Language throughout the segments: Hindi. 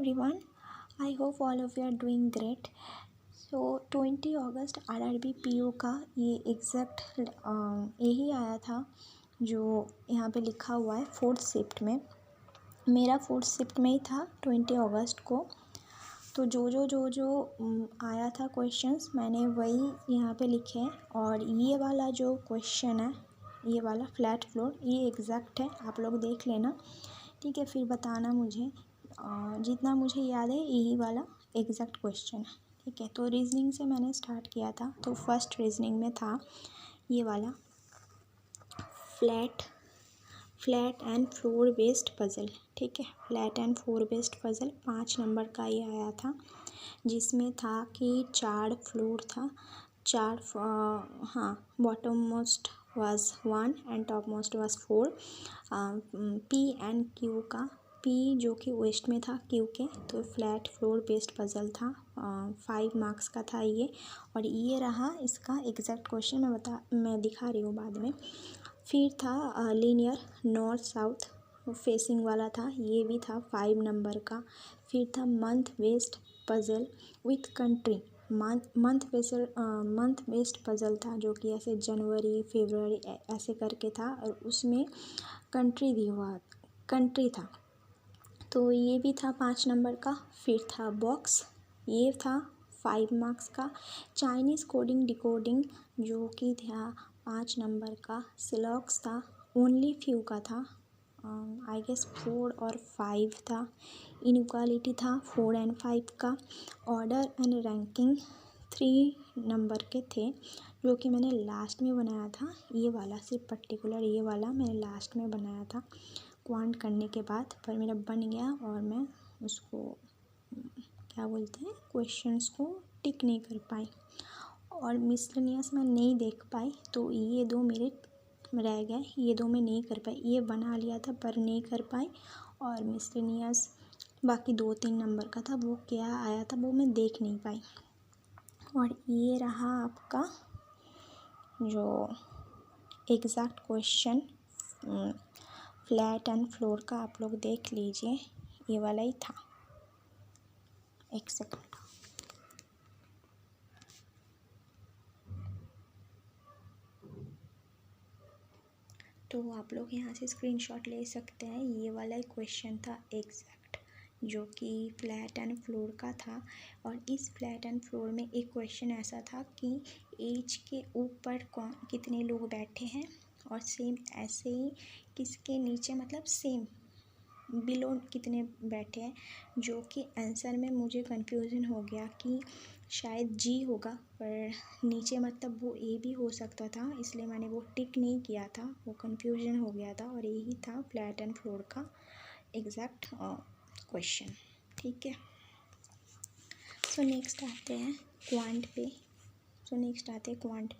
everyone. I hope all of you are doing great. So 20 August RRB PO का ये एग्जैक्ट यही आया था जो यहाँ पे लिखा हुआ है फोर्थ शिफ्ट में। मेरा फोर्थ शिफ्ट में ही था 20 अगस्त को। तो जो आया था क्वेश्चंस मैंने वही यहाँ पे लिखे हैं। और ये वाला जो क्वेश्चन है, ये वाला फ्लैट फ्लोर, ये एग्जैक्ट है, आप लोग देख लेना, ठीक है। फिर बताना मुझे, जितना मुझे याद है यही वाला एग्जैक्ट क्वेश्चन है, ठीक है। तो रीजनिंग से मैंने स्टार्ट किया था। तो फर्स्ट रीजनिंग में था ये वाला flat and floor based puzzle, ठीक है। Flat and floor based puzzle 5 number का ये आया था, जिसमें था कि 4 फ्लोर था, bottom most was 1 and top most was 4। P and Q का, पी जो कि वेस्ट में था क्यू के, तो फ्लैट फ्लोर बेस्ड पज़ल था। 5 मार्क्स का था ये। और ये रहा इसका एग्जैक्ट क्वेश्चन, मैं दिखा रही हूँ बाद में। फिर था लीनियर नॉर्थ साउथ फेसिंग वाला था, ये भी था 5 नंबर का। फिर था month based puzzle with country, month based puzzle था, जो कि ऐसे जनवरी फरवरी ऐसे करके था, और उसमें कंट्री था। तो ये भी था 5 नंबर का। फिर था बॉक्स, ये था 5 मार्क्स का। चाइनीज़ कोडिंग डिकोडिंग जो कि था 5 नंबर का। सिलॉक्स था, ओनली फ्यू का था, आई गेस 4 और 5 था। इनइक्वालिटी था 4 एंड 5 का। ऑर्डर एंड रैंकिंग 3 नंबर के थे, जो कि मैंने लास्ट में बनाया था। ये वाला सिर्फ पर्टिकुलर ये वाला मैंने लास्ट में बनाया था क्वांट करने के बाद, पर मेरा बन गया और मैं उसको क्या बोलते हैं क्वेश्चंस को टिक नहीं कर पाई। और मिसलेनियस मैं नहीं देख पाई, तो ये 2 मेरे रह गए, ये 2 मैं नहीं कर पाई। ये बना लिया था पर नहीं कर पाई। और मिसलेनियस बाकी 2-3 नंबर का था, वो क्या आया था वो मैं देख नहीं पाई। और ये रहा आपका जो exact question flat and floor का, आप लोग देख लीजिए, ये वाला ही था। एक सेकंड, तो आप लोग यहाँ से स्क्रीनशॉट ले सकते हैं। ये वाला ही क्वेश्चन था एग्जैक्ट, जो कि फ्लैट एंड फ्लोर का था। और इस फ्लैट एंड फ्लोर में एक क्वेश्चन ऐसा था कि एज के ऊपर कितने लोग बैठे हैं, और सेम ऐसे ही किसके नीचे, मतलब सेम बिलो कितने बैठे हैं। जो कि आंसर में मुझे कंफ्यूजन हो गया कि शायद जी होगा, पर नीचे मतलब वो ए भी हो सकता था, इसलिए मैंने वो टिक नहीं किया था, वो कंफ्यूजन हो गया था। और यही था फ्लैट एंड फ्लोर का एग्जैक्ट क्वेश्चन, ठीक है। सो नेक्स्ट आते हैं क्वांट पे।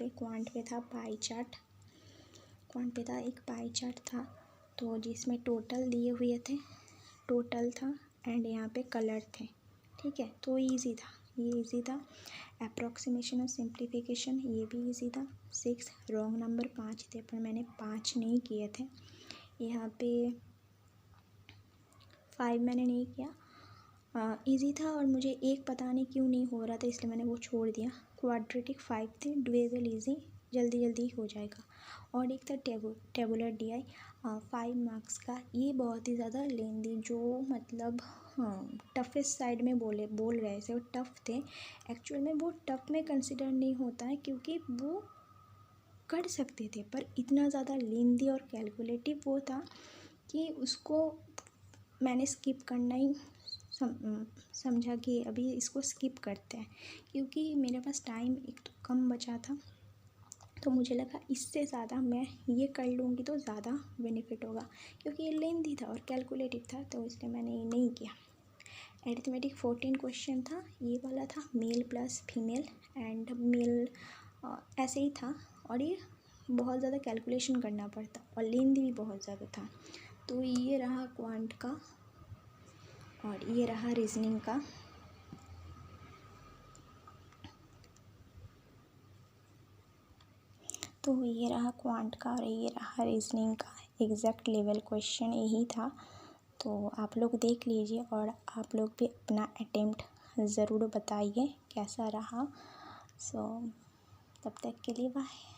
क्वांट पे था पाई चार्ट। क्वांट पे था एक पाई चार्ट था, तो जिसमें टोटल दिए हुए थे, टोटल था एंड यहाँ पे कलर थे, ठीक है। तो इजी था, ये इजी था। अप्रॉक्सीमेशन और सिंप्लीफिकेशन ये भी इजी था। 6 रॉन्ग नंबर 5 थे, पर मैंने 5 नहीं किए थे। यहाँ पे 5 मैंने नहीं किया, इजी था। और मुझे एक पता नहीं क्यों नहीं हो रहा था, इसलिए मैंने वो छोड़ दिया। क्वाड्रेटिक 5 थे, डुएबल इजी, जल्दी हो जाएगा। और एक था टेबुलर DI 5 मार्क्स का। ये बहुत ही ज़्यादा लेंदी, जो मतलब टफेस्ट साइड में बोल रहे थे, वो टफ़ थे। एक्चुअल में वो टफ़ में कंसिडर नहीं होता है, क्योंकि वो कर सकते थे, पर इतना ज़्यादा लेंदी और कैलकुलेटिव वो था कि उसको मैंने स्किप करना ही समझा कि अभी इसको स्किप करते हैं, क्योंकि मेरे पास टाइम एक तो कम बचा था। तो मुझे लगा इससे ज़्यादा मैं ये कर लूँगी तो ज़्यादा बेनिफिट होगा, क्योंकि ये लेंथी था और कैलकुलेटिव था, तो इसलिए मैंने ये नहीं किया। एरिथमेटिक 14 क्वेश्चन था, ये वाला था male plus female and male, ऐसे ही था। और ये बहुत ज़्यादा कैलकुलेशन करना पड़ता और लेंथी भी बहुत ज़्यादा था। तो ये रहा क्वांट का और ये रहा रीजनिंग का। तो ये रहा क्वांट का और ये रहा रीजनिंग का। एग्जैक्ट लेवल क्वेश्चन यही था। तो आप लोग देख लीजिए और आप लोग भी अपना अटेम्प्ट ज़रूर बताइए कैसा रहा। सो तब तक के लिए बाय।